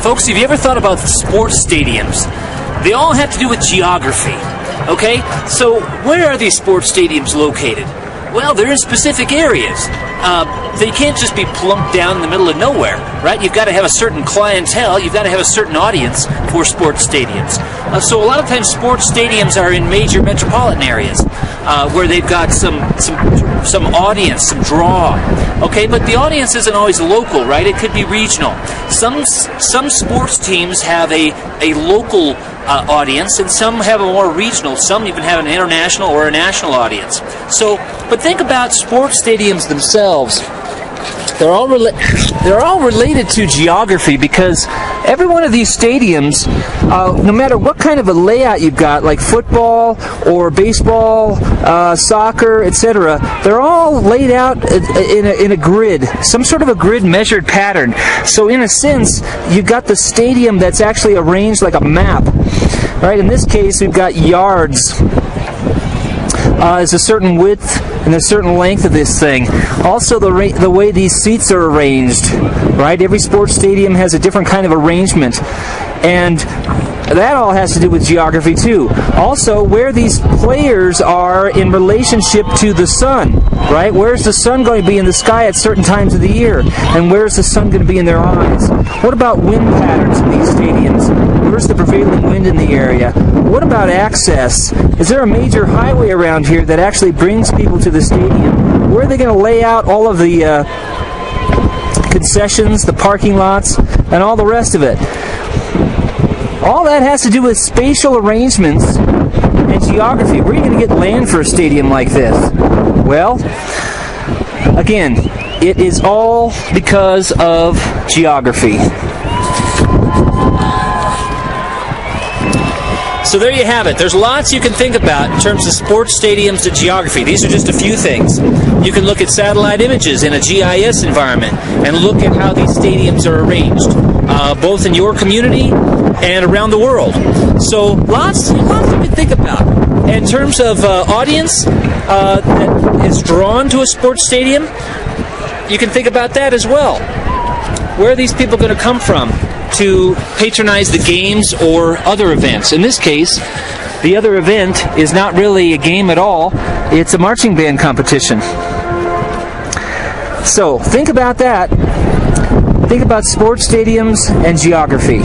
Folks, have you ever thought about sports stadiums? They all have to do with geography. Okay? So, where are these sports stadiums located? Well, they're in specific areas. They can't just be plunked down in the middle of nowhere, right? You've got to have a certain clientele. You've got to have a certain audience for sports stadiums. So a lot of times sports stadiums are in major metropolitan areas where they've got some audience, some draw. Okay, but the audience isn't always local, right? It could be regional. Some sports teams have a local audience, and some have a more regional. Some even have an international or a national audience. So, but think about sports stadiums themselves. They're all related to geography, because every one of these stadiums, no matter what kind of a layout you've got, like football or baseball, soccer, etc., they're all laid out in a grid, some sort of a grid measured pattern. So in a sense, you've got the stadium that's actually arranged like a map. Right? In this case, we've got yards. There's a certain width and a certain length of this thing. Also, the way these seats are arranged, right? Every sports stadium has a different kind of arrangement, and that all has to do with geography too. Also, where these players are in relationship to the sun, right? Where's the sun going to be in the sky at certain times of the year, and where's the sun going to be in their eyes? What about wind patterns in these stadiums? Where's the prevailing wind in the area? What about access? Is there a major highway around here that actually brings people to the stadium? Where are they going to lay out all of the concessions, the parking lots, and all the rest of it? All that has to do with spatial arrangements and geography. Where are you going to get land for a stadium like this? Well, again, it is all because of geography. So there you have it. There's lots you can think about in terms of sports stadiums and geography. These are just a few things. You can look at satellite images in a GIS environment and look at how these stadiums are arranged, both in your community and around the world. So lots you can think about. In terms of audience that is drawn to a sports stadium, you can think about that as well. Where are these people going to come from to patronize the games or other events? In this case, the other event is not really a game at all. It's a marching band competition. So think about that. Think about sports stadiums and geography.